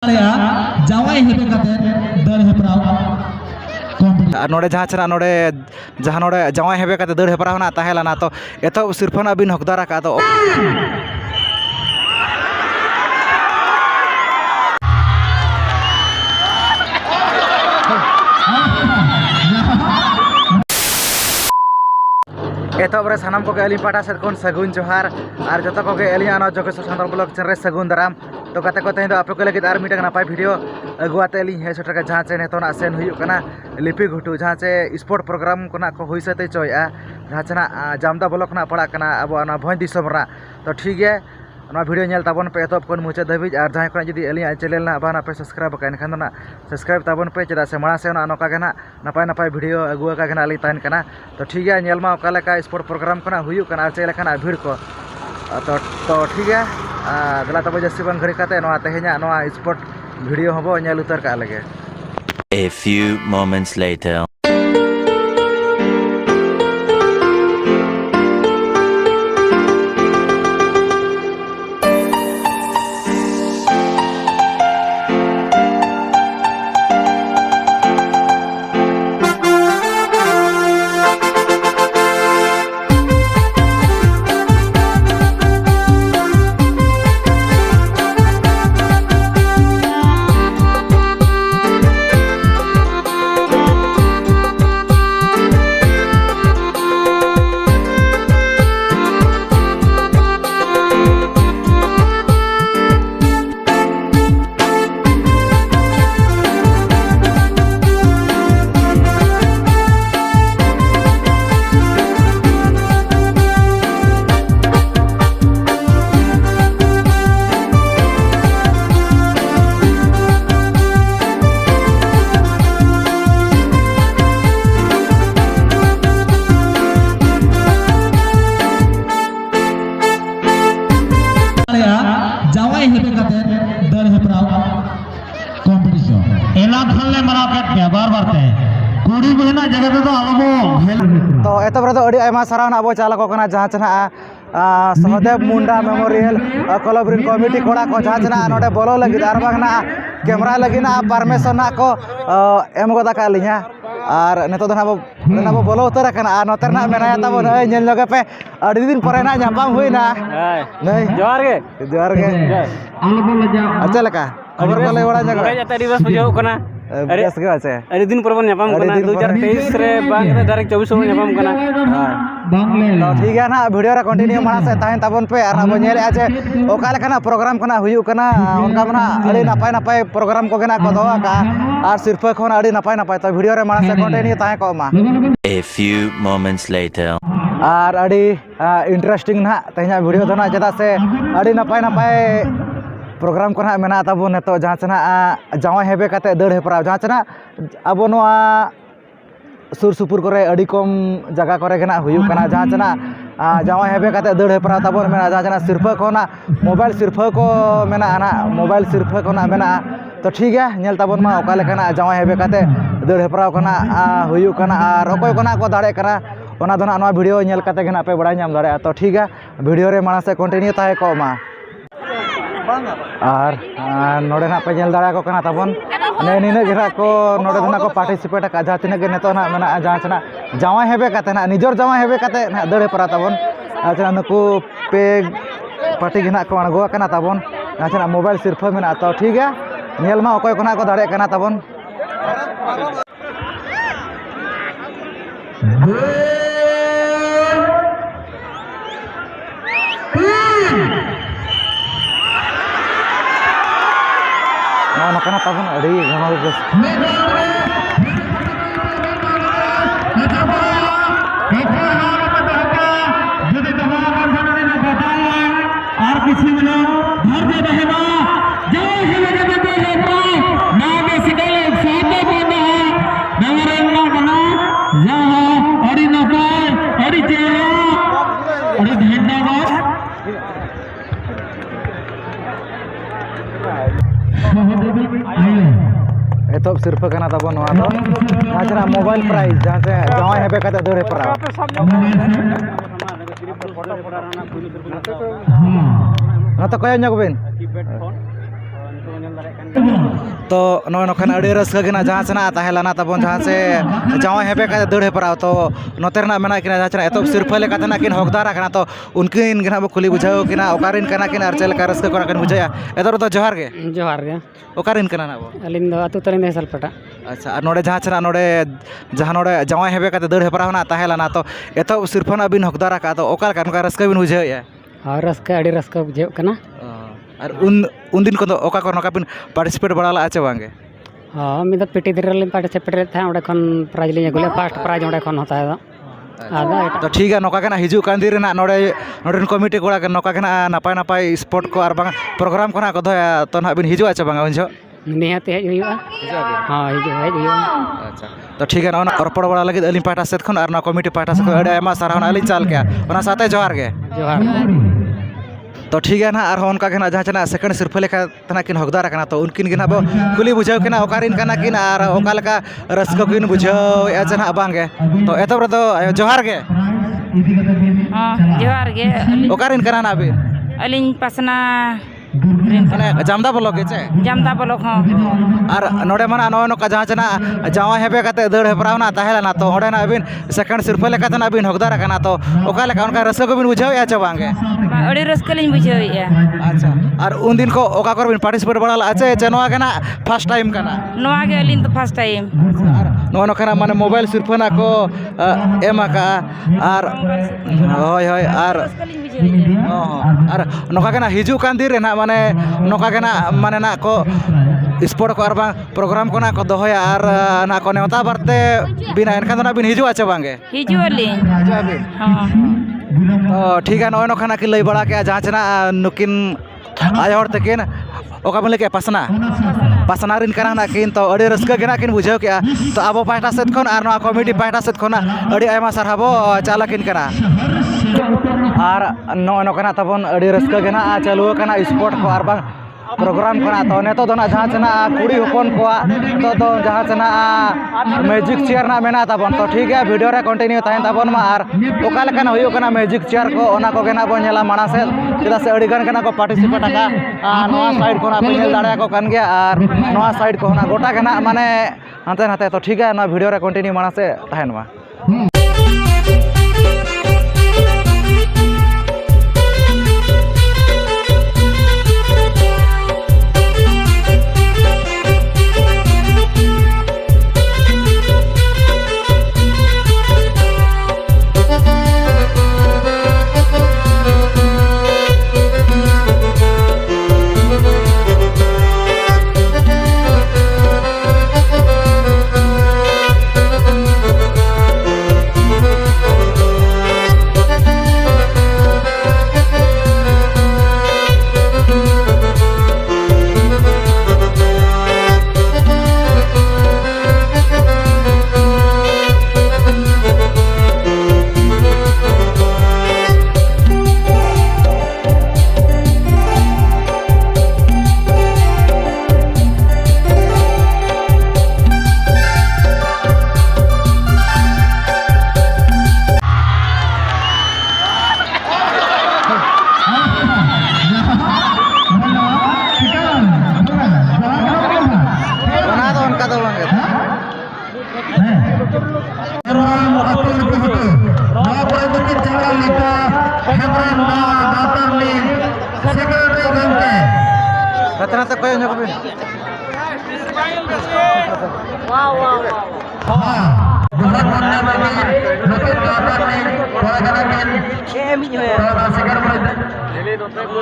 जावाई हेबे कते दर हेपराव नोड़े जहाँ चना नोड़े जहाँ नोड़े जावाई हेबे कते दर हेपराव ना ताहेलाना तो एतो सिरफन अबिन हकदार का तो एतोबरे सानाम को अली पाटा से कौन सगुन जोहार और जत को अली जोगेश्वर सान्ताल ब्लॉग चैनल सगुन दाराम तो कते को तेज आपे को लगे और मिटक नापाय वीडियो अगुआते अली हे सेटर जहाँ से नेतना सेन हुयुकना लिपि घुटू जहाँ से स्पोर्ट प्रोग्राम को को हुई सते चोया जहाँ चना जामदा ब्लॉक ना पड़ा अब भोज दिसम तो ठीक है वीडियो नेल ताबन पे एतब कौन मुचाद धाबी और जहाँ को जुदी अली चैनल ना बा पे सब्सक्राइब का एनखान ना सब्सक्राइब ताबन पे चेदा से माड़ा से नौका ना नपाय नपाय वीडियो अगुआ का अली तहन कना तो ठीक है नेल मा ओका स्पोर्ट प्रोग्राम को हुयुक कना चे लेखा भीड़ को तो ठीक है दला तब जस्ती बन घड़ी काते तेहना स्पोर्ट वीडियो हबो नेल उतर का लगे। A few moments later. जावाई हेबे कते दर हेपराव कंपटीशन एला थले मरा के बार ते कुड़ी बहना जगह तो आबो तो एतबरे तो अड़ी आयमा सारा ना अबो चालक को ना जहाँ चना सहदेव मुंडा मेमोरियल क्लब कमिटी कोड़ा को जहाँ चना नोडे बोलो लगी आर बागना कैमरा लगी ना परमिशन ना को एम गोदा का लिया और नेतो ना बोलो उतर कना आ नोतर ना मेना तब नेल लगे पे अड़ी दिन परे ना जापाम हुई ना नहीं जोहार के अच्छा लगा खबर को ले बड़ा जगह जाता दिवस बुझाव कना बेस के আছে अरे दिन पर ᱧᱟᱯᱟᱢ कना 2023 रे बांग रे डायरेक्ट 24 में ᱧᱟᱯᱟम कना तो ठीक है ना वीडियो रे कंटिन्यू माना से ताहन ताबन पे और अब नेल आछे ओका लेखना प्रोग्राम कना हुयु कना उनका मना अड़ी नापाय नापाय प्रोग्राम को गना को दोआ का और सिर्फ खन अड़ी नापाय नापाय तो वीडियो रे माना से कंटिन्यू ताहे को मा। A few moments later. और अड़ी इंटरेस्टिंग ना तेहना वीडियो दो ना चदा से अड़ी नापाय नापाय प्रोग्राम को ना मेना ताबो ने तो जहाँ चना जावाई हेबे कते दर हेपराव जहाँ चना अब सुर सुपुर करे अड़ी कम जगह करे गना हुयु कना जहाँ चना जावाई हेबे कते दर हेपराव ताबो मेना जहाँ चना सिर्फ को ना मोबाइल सिर्फ को मेना ना मोबाइल सिर्फ को ना मेना तो ठीक है नेल ताबन मा ओका लेखना जावाई हेबे कते दर हेपराव कना हुयु कना और अकोय कना को दाड़े कना ओना दो ना वीडियो नेल कते गना पे बड़ा नाम दाड़े तो ठीक है वीडियो रे माना से कंटिन्यू ताहे को मा और नोड़े ना पे नेल दाड़ा को कना ताबन ने निने गिरा को नोड़े दना को पार्टिसिपेट का जहाँ तिना के नेतो ना मेना जहाँ चना जावाई हेबे कते ना निजोर जावाई हेबे कते ना दड़े परा ताबन अच्छा नुकु पे पार्टी गिना को अणगो कना ताबन अच्छा मोबाइल सिर्फ मेना तो ठीक है नेल मा ओकोय कोना को दाड़े कना ताबन ना कना ताबन अड़ी गमा बस और किसी में भर दे रहेगा जय हिंद जय हिंद नाम सिकल साथे बना नवरंगा बना जहां अड़ी नपाय अड़ी चेरा अड़ी धन्यवाद एतब सिर्फ कना ताबो नवा दो जहाँ मोबाइल प्राइस जहाँ से जावाई हेबे कते दर हेपराव ना तो कया ᱧᱚᱜ ᱵᱮᱱ तो नौखान अड़ी रस्का गिना जहाँ सेना ताहेलाना तबन जहाँ से जावा हेबे का दड़ हेपराव तो नोते रना मेना किना जहाँ एतो सिरफा लेका तना किन हकदार कना तो उनकिन गिना बो खुली बुझाओ किना ओकारिन कना किन आर चेल का रस्का कोना किन बुझाया एतो तो जोहार गे ओकारिन कना ना बो अलिन दो अतु तरिन हेसलपटा अच्छा और नोडे जहाँ सेना नोडे जहाँ नोडे जावा हेबे का दड़ हेपराव ना ताहेलाना तो एतो सिरफा ना बिन हकदार का तो ओकार का रस्का बिन बुझाया और रस्का अड़ी रस्का बुझेव कना और उन दिन को तो ओका को नोका बिन पार्टिसिपेट बड़ाला आचे बांगे हाँ मिद पिटी दिरलिन पार्टिसिपेट थे ओडे खन प्राइज लिन अगुले फर्स्ट प्राइज ओडे खन होता है आदा तो ठीक है नौका के ना हिजू कान दिन ना नोडे नोडे कमिटी कोड़ा के नौका के ना नापाय नापाय स्पोर्ट को और बांग प्रोग्राम को ना को दोया तो ना बिन हिजू आचे बांगे उनजो निहाते हेज हुआ हाँ हेज हुआ अच्छा तो ठीक है ना रपड़ बड़ा लगे अलिन पाटा सेट खन और ना कमिटी पाटा से अड़े आयमा सारा अलिन चाल के ओना साथे जोहार गे जोहार तो ठीक है ना और उनका के ना जहाँ चना सेकंड सिरफा लेखा तना किन हकदार कना तो उनकिन गिना बो कुली बुझाव किना ओकारिन कना किन और ओका लेका रस्को किन बुझाव या जना बांगे तो एतो रे तो जोहार गे हाँ जोहार गे ओकारिन कना ना अभी अलिंग पसना माने जामदा ब्लॉक के चे जामदा ब्लॉक हाँ और नोडे मना नो नोका जहाँ चना जावा हेबे काते दड़ हेपराव ना ताहेला ना तो ओडे ना अबिन सेकंड सिरफा लेका तना अबिन हकदार कना तो ओका लेका उनका रस्को बिन बुझाव या चे बांगे अड़ी रस्कलिंग बुझावे अच्छा और उन दिन को ओका कर बिन पार्टिसिपेट बड़ाला आचे चनवा के ना फर्स्ट टाइम कना नोआ गे अलिंग तो फर्स्ट टाइम नो नो खाना माने मोबाइल सिरफा ना को एमा का और होय होय और नोका के ना हिजू कान दिन रे ना माने नोका के ना माने ना को स्पोर्ट को और बा प्रोग्राम को ना को दोहया और ना को नेवता बरते बिना एनखान ना बिन हिजू आचे बांगे हिजू अलिंग हाँ तो ठीक है नो खाना की लई बड़ा के जहाँ चना नुकिन आय हर तकिन ओका बोले के पसना रिन कना ना किन तो अड़ी रस्का गिना किन बुझाव के तो अब पाटा सेट खन और ना कमिटी पाटा सेट खना अड़ी आयमा सरहाबो चालकिन कना और नो कना तबन अड़ी रस्का गिना चालू कना स्पोर्ट को और बा प्रोग्राम कना तो नेतो दो ना जहाँ चना कुड़ी होपन को तो जहाँ चना मैजिक चेयर ना मेना तबन तो ठीक है वीडियो रे कंटिन्यू तहन तबन मा और ओका लेकन होयो कना मैजिक चेयर को ओना को गेना बो नेला माना से चेदा से अड़ी गन कना को पार्टिसिपेट का नोआ साइड को ना पेल दाड़ा को कन गया और नोआ साइड को ना गोटा गेना माने हाते नाते तो ठीक है ना वीडियो रे कंटिन्यू माना से तहन मा Rata-rata koyo nyokapin. Wow.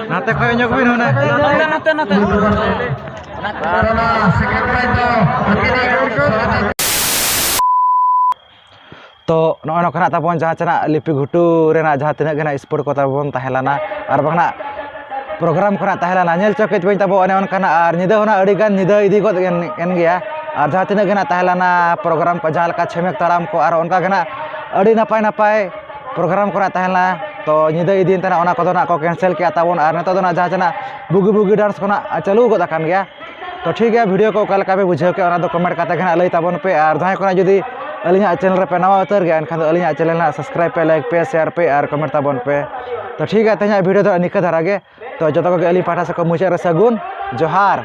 Nate koyo nyokapin na. Nate. तो नौकना तबन जहाँ चना लिपि घुटू रेना जहाँ तीना गना स्पोर्ट को तबन ताहेलाना और बंगना प्रोग्राम को ताहेलाना नेल चौकेट बन तबो अने अनकाना और निदा होना अड़ीगान निदा इदी को एन गया और जहाँ तीना गना ताहेलाना प्रोग्राम को जहाँ लका छेमेक ताराम को और उनका गना अड़ी नपाय प्रोग्राम को ताहेला तो निदा इदी तना ओना को ना को कैंसिल किया तबन और नेतो दोना जहाँ चना बुगी डांस को चालू को दकान गया तो ठीक है वीडियो को ओका लका पे बुझाव के ओना दो कमेंट काते गना लई तबन पे और जहाँ को जुदी अलिया चैनल पे नवा उतर गया एनखान अलिया चैनल ना सब्सक्राइब पे लाइक पे शेयर पे और कमेंट ताबन पे तो ठीक है तेज वीडियो तो निका धारा गे तो जो को अली पाठा से को मुचारे सगुन जोहार।